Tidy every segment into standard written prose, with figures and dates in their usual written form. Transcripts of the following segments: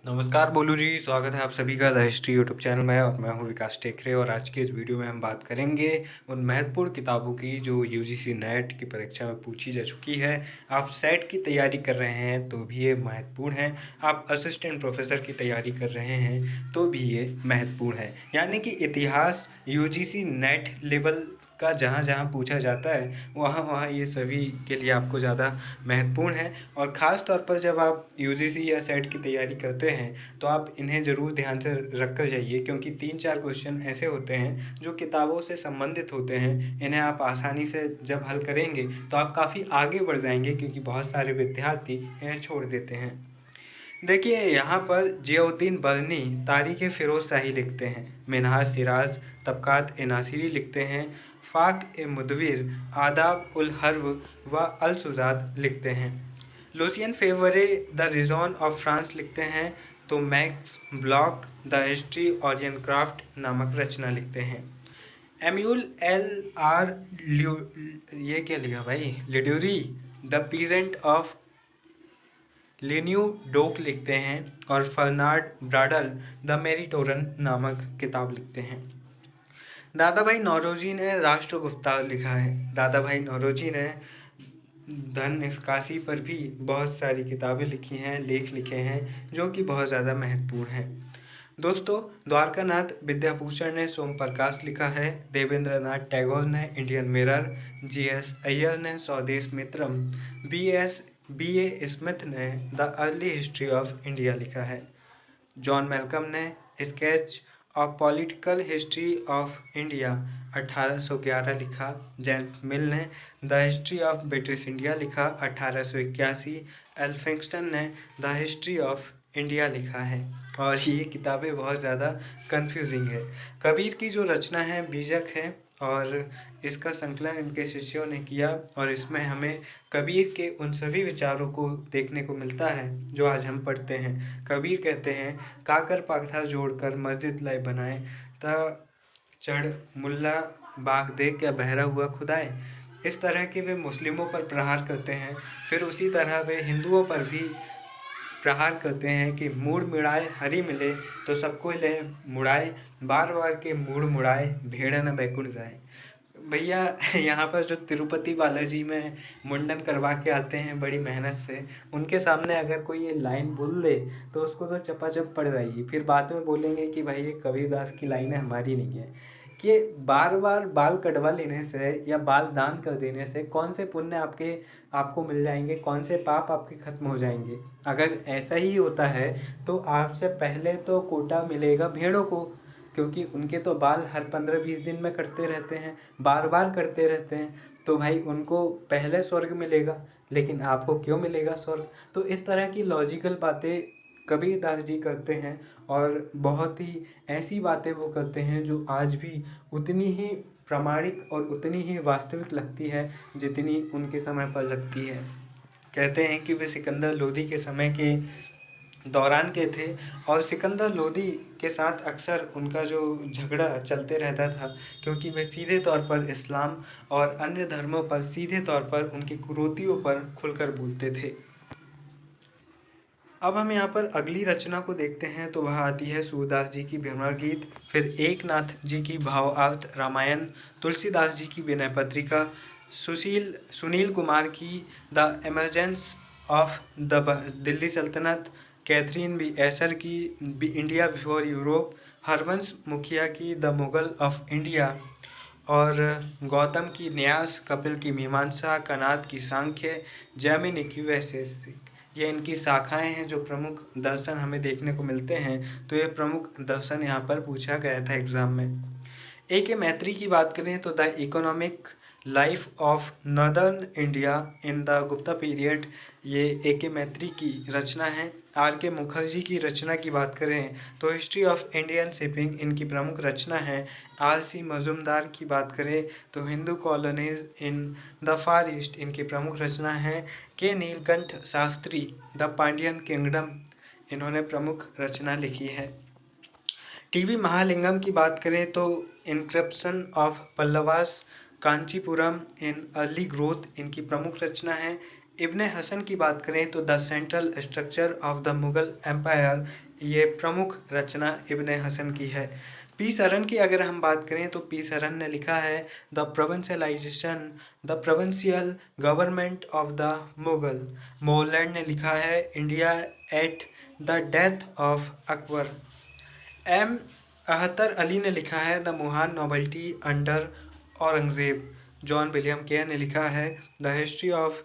नमस्कार बोलू जी, स्वागत है आप सभी का द हिस्ट्री यूट्यूब चैनल में। और मैं हूं विकास टेकरे और आज के इस वीडियो में हम बात करेंगे उन महत्वपूर्ण किताबों की जो यूजीसी नेट की परीक्षा में पूछी जा चुकी है। आप सेट की तैयारी कर रहे हैं तो भी ये महत्वपूर्ण है, आप असिस्टेंट प्रोफेसर की तैयारी कर रहे हैं तो भी ये महत्वपूर्ण है। यानी कि इतिहास यूजीसी नेट लेवल का जहाँ जहाँ पूछा जाता है वहाँ वहाँ ये सभी के लिए आपको ज़्यादा महत्वपूर्ण है। और ख़ास तौर पर जब आप यूजीसी या सेट की तैयारी करते हैं तो आप इन्हें ज़रूर ध्यान से रख कर जाइए, क्योंकि 3-4 क्वेश्चन ऐसे होते हैं जो किताबों से संबंधित होते हैं। इन्हें आप आसानी से जब हल करेंगे तो आप काफ़ी आगे बढ़ जाएंगे, क्योंकि बहुत सारे विद्यार्थी इन्हें छोड़ देते हैं। देखिए, यहाँ पर जियाउद्दीन बरनी तारीख़ फ़िरोज़ शाही लिखते हैं, मिनहाज सिराज तबक़ात ए नासिरी लिखते हैं, फ़ाक़ ए मुदव्विर आदाब उल हर्ब व अल सुजात लिखते हैं, लुसियन फेवरे द रिज़ॉन ऑफ फ्रांस लिखते हैं, तो max block the history Orion craft नामक रचना लिखते हैं। एम्यूल एल आर ये क्या लिखा भाई, लिड्यूरी द पीजेंट ऑफ लिन्यू डोक लिखते हैं, और फर्नार्ड ब्राडल द मेरिटोरन नामक किताब लिखते हैं। दादा भाई नौरोजी ने राष्ट्रगुप्ता लिखा है। दादा भाई नौरोजी ने धन निष्कासी पर भी बहुत सारी किताबें लिखी हैं, लेख लिखे हैं जो कि बहुत ज़्यादा महत्वपूर्ण हैं। दोस्तों, द्वारकानाथ विद्याभूषण ने सोम प्रकाश लिखा है, देवेंद्रनाथ टैगोर ने इंडियन मिरर, जीएस अय्यर ने स्वदेश मित्रम, बी ए स्मिथ ने the early history of India लिखा है, जॉन मैल्कम ने sketch of political history of India 1811 लिखा, जेम्स मिल ने the history of British India लिखा 1881, एल्फिंगस्टन ने द हिस्ट्री ऑफ इंडिया लिखा है। और ये किताबें बहुत ज़्यादा कंफ्यूजिंग है। कबीर की जो रचना है बीजक है, और इसका संकलन इनके शिष्यों ने किया, और इसमें हमें कबीर के उन सभी विचारों को देखने को मिलता है जो आज हम पढ़ते हैं। कबीर कहते हैं, काकर पाथा जोड़कर मस्जिद लाए बनाए, ता चढ़ मुल्ला बाग दे क्या बहरा हुआ खुदाए। इस तरह के वे मुस्लिमों पर प्रहार करते हैं, फिर उसी तरह वे हिंदुओं पर भी प्रहार करते हैं कि मूड़ मिड़ाए हरी मिले तो सबको ले मुड़ाए, बार बार के मूड़ मुड़ाए भेड़ न बैकुंठ जाए। भैया, यहाँ पर जो तिरुपति बालाजी में मुंडन करवा के आते हैं बड़ी मेहनत से, उनके सामने अगर कोई ये लाइन बोल दे तो उसको तो चपाचप पड़ जाएगी। फिर बाद में बोलेंगे कि भाई ये कबीरदास की लाइन है, हमारी नहीं है। कि बार बार बाल कटवा लेने से या बाल दान कर देने से कौन से पुण्य आपको मिल जाएंगे, कौन से पाप आपके खत्म हो जाएंगे। अगर ऐसा ही होता है तो आपसे पहले तो कोटा मिलेगा भेड़ों को, क्योंकि उनके तो बाल हर 15-20 दिन में कटते रहते हैं, बार बार करते रहते हैं, तो भाई उनको पहले स्वर्ग मिलेगा, लेकिन आपको क्यों मिलेगा स्वर्ग। तो इस तरह की लॉजिकल बातें कबीरदास जी करते हैं, और बहुत ही ऐसी बातें वो करते हैं जो आज भी उतनी ही प्रामाणिक और उतनी ही वास्तविक लगती है जितनी उनके समय पर लगती है। कहते हैं कि वे सिकंदर लोदी के समय के दौरान के थे, और सिकंदर लोदी के साथ अक्सर उनका जो झगड़ा चलते रहता था, क्योंकि वे सीधे तौर पर इस्लाम और अन्य धर्मों पर सीधे तौर पर उनकी कुरीतियों पर खुलकर बोलते थे। अब हम यहाँ पर अगली रचना को देखते हैं, तो वह आती है सूरदास जी की भ्रमर गीत, फिर एकनाथ जी की भावार्थ रामायण, तुलसीदास जी की विनय पत्रिका, सुनील कुमार की the emergence of the Delhi सल्तनत, कैथरीन बी एसर की इंडिया बिफोर यूरोप, हरवंश मुखिया की द मुगल ऑफ इंडिया, और गौतम की न्यास, कपिल की मीमांसा, कनाद की सांख्य, जैमिनी की वैशेषिक। ये इनकी शाखाएं हैं जो प्रमुख दर्शन हमें देखने को मिलते हैं। तो ये प्रमुख दर्शन यहाँ पर पूछा गया था एग्जाम में। ए के मैत्री की बात करें तो the economic life of northern India in the Gupta period, ये ए के मैत्री की रचना है। आर के मुखर्जी की रचना की बात करें तो हिस्ट्री ऑफ इंडियन शिपिंग इनकी प्रमुख रचना है। आर सी मजुमदार की बात करें तो Hindu colonies in the far east इनकी प्रमुख रचना है। के नीलकंठ शास्त्री द पांड्यन किंगडम, इन्होंने प्रमुख रचना लिखी है। टीवी महालिंगम की बात करें तो encryption of Pallavas Kanchipuram in early growth इनकी प्रमुख रचना है। इब्न हसन की बात करें तो the central structure of the Mughal empire, ये प्रमुख रचना इब्न हसन की है। पी सरन की अगर हम बात करें तो पी सरन ने लिखा है the provincialization, the provincial government of the Mughal. Moreland ने लिखा है India at the death of Akbar. M Athar Ali ने लिखा है the Mughal nobility under Aurangzeb. John William Kaye ने लिखा है the history of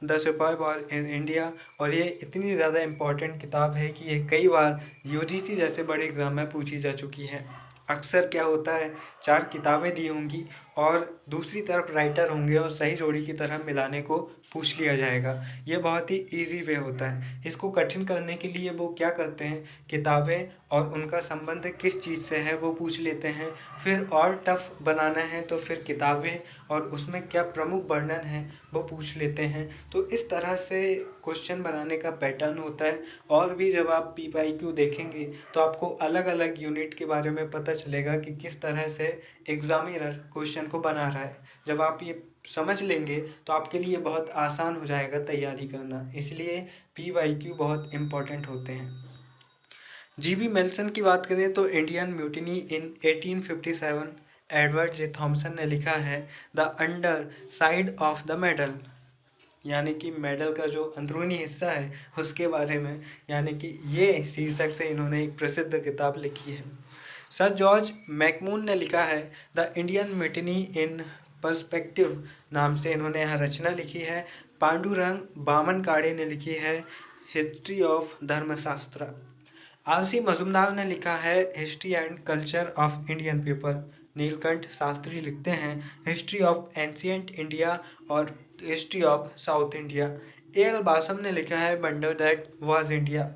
the sepoy war in India. और ये इतनी ज़्यादा इम्पॉर्टेंट किताब है कि ये कई बार यूजीसी जैसे बड़े एग्ज़ाम में पूछी जा चुकी है। अक्सर क्या होता है, 4 किताबें दी होंगी और दूसरी तरफ राइटर होंगे और सही जोड़ी की तरह मिलाने को पूछ लिया जाएगा। ये बहुत ही इजी वे होता है। इसको कठिन करने के लिए वो क्या करते हैं, किताबें और उनका संबंध किस चीज़ से है वो पूछ लेते हैं। फिर और टफ बनाना है तो फिर किताबें और उसमें क्या प्रमुख वर्णन है वो पूछ लेते हैं। तो इस तरह से क्वेश्चन बनाने का पैटर्न होता है। और भी जब आप PYQ देखेंगे तो आपको अलग अलग यूनिट के बारे में पता चलेगा कि किस तरह से एग्जामिनर क्वेश्चन को बना रहा है। जब आप ये समझ लेंगे तो आपके लिए बहुत आसान हो जाएगा तैयारी करना। इसलिए PYQ बहुत इम्पोर्टेंट होते हैं। GB मेल्सन की बात करें तो इंडियन म्यूटिनी इन 1857, एडवर्ड जे थॉमसन ने लिखा है the under side of the medal, यानी कि मेडल का जो अंदरूनी हिस्सा है उसके बारे में, यानी कि ये शीर्षक से इन्होंने एक प्रसिद्ध किताब लिखी है। सर जॉर्ज मैकमून ने लिखा है the Indian mutiny in perspective नाम से इन्होंने यहाँ रचना लिखी है। पांडुरंग बामन काड़े ने लिखी है हिस्ट्री ऑफ धर्मशास्त्र। आलसी मजुमदार ने लिखा है history and culture of Indian people. Neelkanth Shastri लिखते हैं हिस्ट्री ऑफ एंशियंट इंडिया और history of south India. AL बासम ने लिखा है वंडर दैट वाज इंडिया।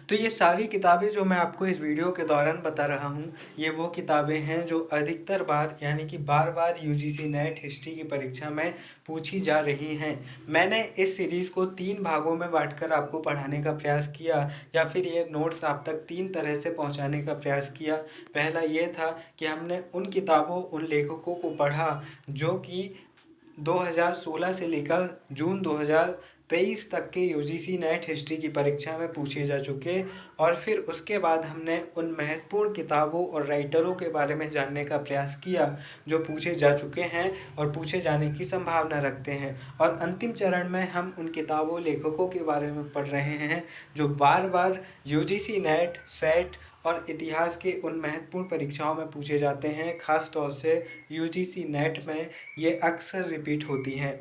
तो ये सारी किताबें जो मैं आपको इस वीडियो के दौरान बता रहा हूँ, ये वो किताबें हैं जो अधिकतर बार यानी कि बार बार UGC नेट हिस्ट्री की परीक्षा में पूछी जा रही हैं। मैंने इस सीरीज़ को 3 भागों में बांटकर आपको पढ़ाने का प्रयास किया, या फिर ये नोट्स आप तक 3 तरह से पहुँचाने का प्रयास किया। पहला ये था कि हमने उन किताबों, उन लेखकों को पढ़ा जो कि 2016 से लेकर जून 2023 तक के UGC नेट हिस्ट्री की परीक्षा में पूछे जा चुके। और फिर उसके बाद हमने उन महत्वपूर्ण किताबों और राइटरों के बारे में जानने का प्रयास किया जो पूछे जा चुके हैं और पूछे जाने की संभावना रखते हैं। और अंतिम चरण में हम उन किताबों, लेखकों के बारे में पढ़ रहे हैं जो बार बार UGC नेट, सेट और इतिहास के उन महत्वपूर्ण परीक्षाओं में पूछे जाते हैं। ख़ास तौर से UGC नेट में ये अक्सर रिपीट होती हैं,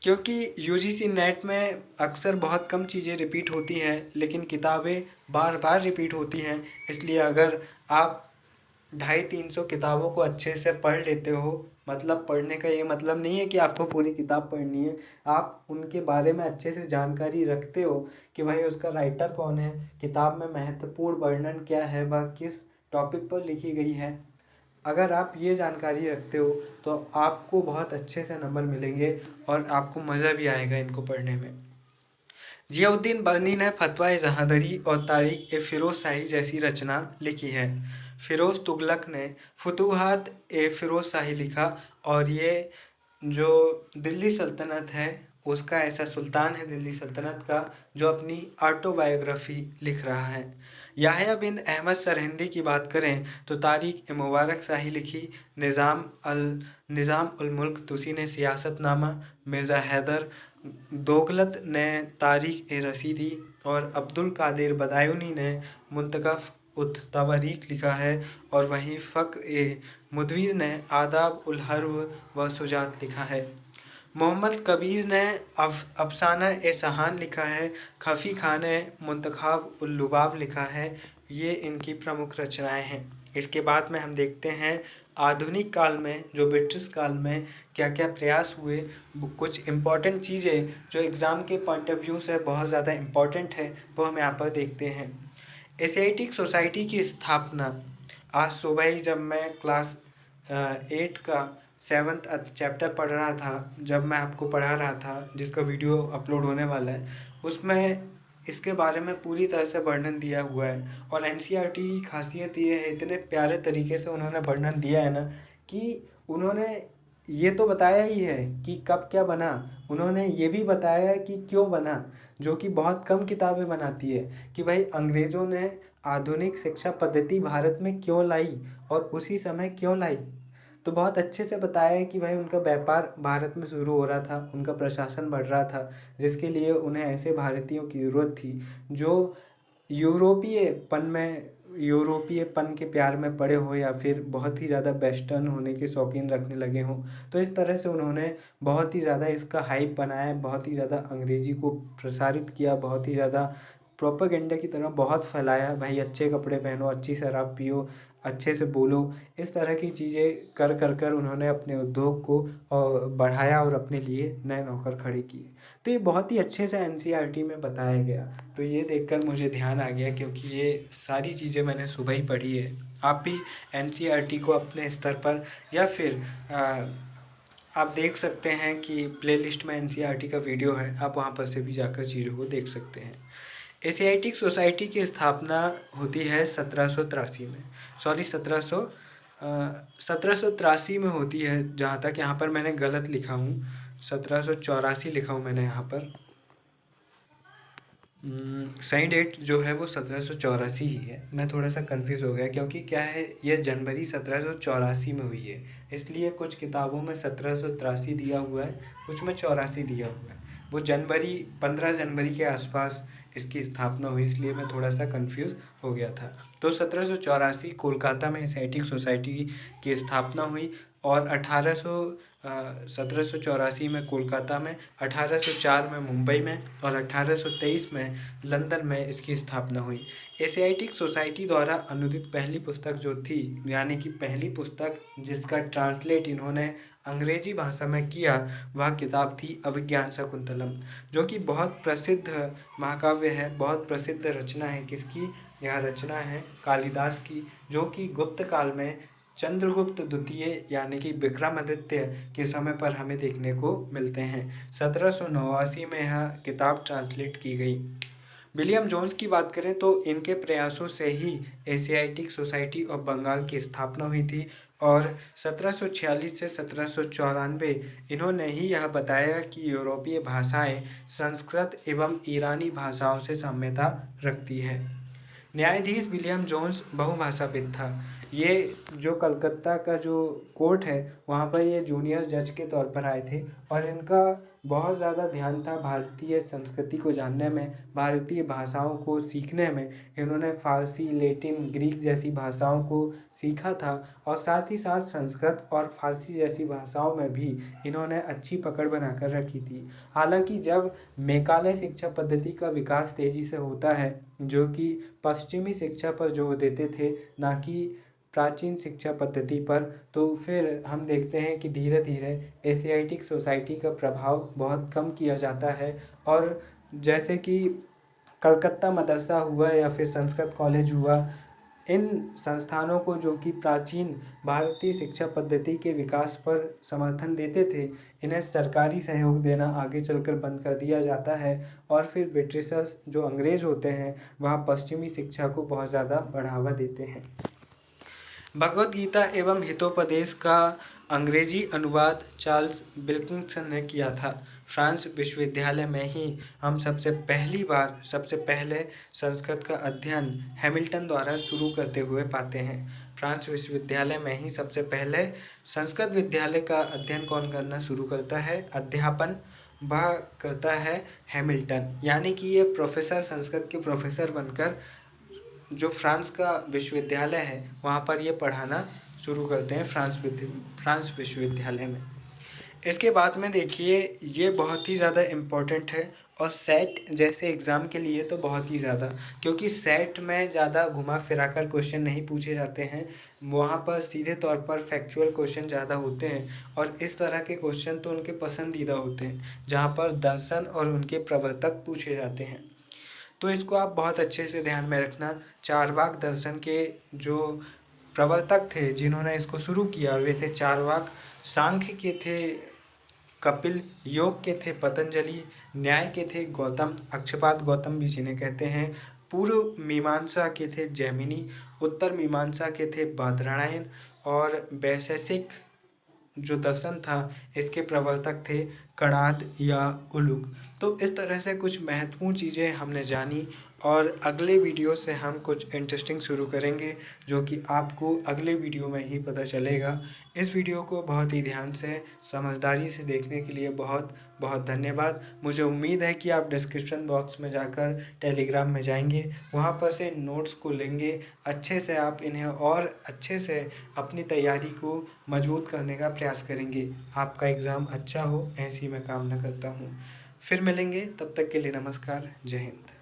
क्योंकि UGC नेट में अक्सर बहुत कम चीज़ें रिपीट होती हैं लेकिन किताबें बार बार रिपीट होती हैं। इसलिए अगर आप 250-300 किताबों को अच्छे से पढ़ लेते हो, मतलब पढ़ने का ये मतलब नहीं है कि आपको पूरी किताब पढ़नी है, आप उनके बारे में अच्छे से जानकारी रखते हो कि भाई उसका राइटर कौन है, किताब में महत्वपूर्ण वर्णन क्या है, वह किस टॉपिक पर लिखी गई है। अगर आप ये जानकारी रखते हो तो आपको बहुत अच्छे से नंबर मिलेंगे और आपको मज़ा भी आएगा इनको पढ़ने में। जियाउद्दीन बनी ने फतवा जहादरी और तारीख ए फ़िरोज़ शाही जैसी रचना लिखी है। फ़िरोज़ तुगलक ने फुतूहात ए फ़िरोज़ शाही लिखा और ये जो दिल्ली सल्तनत है उसका ऐसा सुल्तान है दिल्ली सल्तनत का जो अपनी ऑटोबायोग्राफी लिख रहा है। याह्या बिन अहमद सरहिंदी की बात करें तो तारीख ए मुबारक शाही लिखी। निज़ाम उल मुल्क तुसी ने सियासतनामा, मिर्ज़ा हैदर दोगलत ने तारीख ए रसीदी और अब्दुल कादिर बदायूनी ने मुंतखब उत तवारीख लिखा है। और वहीं फ़क्र ए मुदव्विर ने आदाब उल हर्ब व सुजात लिखा है। मोहम्मद कबीर ने अफसाना ए सहान लिखा है। खफ़ी खान ने मुंतखब उल लुबाब लिखा है। ये इनकी प्रमुख रचनाएं हैं। इसके बाद में हम देखते हैं आधुनिक काल में, जो ब्रिटिश काल में क्या क्या प्रयास हुए, कुछ इम्पॉर्टेंट चीज़ें जो एग्ज़ाम के पॉइंट ऑफ व्यू से बहुत ज़्यादा इम्पॉर्टेंट है वो हम यहाँ पर देखते हैं। एशियाटिक सोसाइटी की स्थापना। आज सुबह ही जब मैं क्लास 8 का 7th चैप्टर पढ़ रहा था, जब मैं आपको पढ़ा रहा था जिसका वीडियो अपलोड होने वाला है, उसमें इसके बारे में पूरी तरह से वर्णन दिया हुआ है। और NCERT की खासियत ये है, इतने प्यारे तरीके से उन्होंने वर्णन दिया है ना कि उन्होंने ये तो बताया ही है कि कब क्या बना, उन्होंने ये भी बताया है कि क्यों बना, जो कि बहुत कम किताबें बनाती है, कि भाई अंग्रेज़ों ने आधुनिक शिक्षा पद्धति भारत में क्यों लाई और उसी समय क्यों लाई। तो बहुत अच्छे से बताया है कि भाई उनका व्यापार भारत में शुरू हो रहा था, उनका प्रशासन बढ़ रहा था, जिसके लिए उन्हें ऐसे भारतीयों की ज़रूरत थी जो यूरोपीयपन के प्यार में पड़े हो या फिर बहुत ही ज़्यादा वेस्टर्न होने के शौकीन रखने लगे हों। तो इस तरह से उन्होंने बहुत ही ज़्यादा इसका हाइप बनाया, बहुत ही ज़्यादा अंग्रेज़ी को प्रसारित किया, बहुत ही ज़्यादा प्रोपेगेंडा की तरह बहुत फैलाया, भाई अच्छे कपड़े पहनो, अच्छी शराब पियो, अच्छे से बोलो। इस तरह की चीज़ें कर कर कर उन्होंने अपने उद्योग को बढ़ाया और अपने लिए नए नौकर खड़े किए। तो ये बहुत ही अच्छे से एनसीईआरटी में बताया गया। तो ये देखकर मुझे ध्यान आ गया, क्योंकि ये सारी चीज़ें मैंने सुबह ही पढ़ी है। आप भी एनसीईआरटी को अपने स्तर पर या फिर आप देख सकते हैं कि प्लेलिस्ट में एनसीईआरटी का वीडियो है, आप वहाँ पर से भी जाकर चीज़ों को देख सकते हैं। एशियाटिक सोसाइटी की स्थापना होती है 1783 में, सॉरी 1783 में होती है, जहाँ तक यहाँ पर मैंने गलत लिखा हूँ, 1784 लिखा हूँ मैंने यहाँ पर। सही डेट जो है वो 1784 ही है। मैं थोड़ा सा कंफ्यूज हो गया, क्योंकि क्या है, ये जनवरी 1784 में हुई है, इसलिए कुछ किताबों में 1783 दिया हुआ है, कुछ में 84 दिया हुआ है। वो 15 जनवरी के आसपास इसकी स्थापना हुई, इसलिए मैं थोड़ा सा कंफ्यूज हो गया था। तो 1784 कोलकाता में एशियाटिक सोसाइटी की स्थापना हुई, और 1784 में कोलकाता में, 1804 में मुंबई में और 1823 में लंदन में इसकी स्थापना हुई। एशियाटिक सोसाइटी द्वारा अनुदित पहली पुस्तक जो थी, यानी कि पहली पुस्तक जिसका ट्रांसलेट इन्होंने अंग्रेजी भाषा में किया, वह किताब थी अभिज्ञान शाकुंतलम, जो कि बहुत प्रसिद्ध महाकाव्य है, बहुत प्रसिद्ध रचना है। किसकी यह रचना है? कालिदास की, जो कि गुप्त काल में चंद्रगुप्त द्वितीय यानी कि विक्रमादित्य के समय पर हमें देखने को मिलते हैं। 1789 में यह किताब ट्रांसलेट की गई। विलियम जोन्स की बात करें तो इनके प्रयासों से ही एशियाटिक सोसाइटी ऑफ बंगाल की स्थापना हुई थी, और 1746 से 1794 इन्होंने ही यह बताया कि यूरोपीय भाषाएं संस्कृत एवं ईरानी भाषाओं से साम्यता रखती है। न्यायाधीश विलियम जोन्स बहुभाषाविद था। ये जो कलकत्ता का जो कोर्ट है, वहाँ पर ये जूनियर जज के तौर पर आए थे, और इनका बहुत ज़्यादा ध्यान था भारतीय संस्कृति को जानने में, भारतीय भाषाओं को सीखने में। इन्होंने फ़ारसी, लैटिन, ग्रीक जैसी भाषाओं को सीखा था, और साथ ही साथ संस्कृत और फारसी जैसी भाषाओं में भी इन्होंने अच्छी पकड़ बनाकर रखी थी। हालांकि जब मैकाले शिक्षा पद्धति का विकास तेज़ी से होता है, जो कि पश्चिमी शिक्षा पर जोर देते थे, ना कि प्राचीन शिक्षा पद्धति पर, तो फिर हम देखते हैं कि धीरे धीरे एशियाटिक सोसाइटी का प्रभाव बहुत कम किया जाता है। और जैसे कि कलकत्ता मदरसा हुआ या फिर संस्कृत कॉलेज हुआ, इन संस्थानों को जो कि प्राचीन भारतीय शिक्षा पद्धति के विकास पर समर्थन देते थे, इन्हें सरकारी सहयोग देना आगे चलकर बंद कर दिया जाता है, और फिर ब्रिटिशर्स जो अंग्रेज होते हैं, वह पश्चिमी शिक्षा को बहुत ज़्यादा बढ़ावा देते हैं। भगवद गीता एवं हितोपदेश का अंग्रेजी अनुवाद चार्ल्स विल्किंसन ने किया था। फ्रांस विश्वविद्यालय में ही हम सबसे पहले संस्कृत का अध्ययन हैमिल्टन द्वारा शुरू करते हुए पाते हैं। फ्रांस विश्वविद्यालय में ही सबसे पहले संस्कृत विद्यालय का अध्ययन कौन करना शुरू करता है? अध्यापन वह करता है हैमिल्टन, यानी कि ये प्रोफेसर, संस्कृत के प्रोफेसर बनकर जो फ्रांस का विश्वविद्यालय है वहाँ पर ये पढ़ाना शुरू करते हैं, फ्रांस विश्वविद्यालय में। इसके बाद में देखिए, ये बहुत ही ज़्यादा इम्पोर्टेंट है, और सेट जैसे एग्ज़ाम के लिए तो बहुत ही ज़्यादा, क्योंकि सेट में ज़्यादा घुमा फिरा कर क्वेश्चन नहीं पूछे जाते हैं, वहाँ पर सीधे तौर पर फैक्चुअल क्वेश्चन ज़्यादा होते हैं, और इस तरह के क्वेश्चन तो उनके पसंदीदा होते हैं, जहाँ पर दर्शन और उनके प्रवर्तक पूछे जाते हैं। तो इसको आप बहुत अच्छे से ध्यान में रखना। चारवाक दर्शन के जो प्रवर्तक थे, जिन्होंने इसको शुरू किया, वे थे चारवाक। सांख्य के थे कपिल, योग के थे पतंजलि, न्याय के थे गौतम, अक्षपाद गौतम भी जिन्हें कहते हैं, पूर्व मीमांसा के थे जैमिनी, उत्तर मीमांसा के थे बादरायण, और वैशेषिक जो दर्शन था इसके प्रवर्तक थे कणाद या उलूक। तो इस तरह से कुछ महत्वपूर्ण चीज़ें हमने जानी और अगले वीडियो से हम कुछ इंटरेस्टिंग शुरू करेंगे जो कि आपको अगले वीडियो में ही पता चलेगा। इस वीडियो को बहुत ही ध्यान से समझदारी से देखने के लिए बहुत बहुत धन्यवाद। मुझे उम्मीद है कि आप डिस्क्रिप्शन बॉक्स में जाकर टेलीग्राम में जाएंगे, वहाँ पर से नोट्स को लेंगे, अच्छे से आप इन्हें और अच्छे से अपनी तैयारी को मजबूत करने का प्रयास करेंगे। आपका एग्ज़ाम अच्छा हो ऐसी मैं कामना करता हूँ। फिर मिलेंगे, तब तक के लिए नमस्कार, जय हिंद।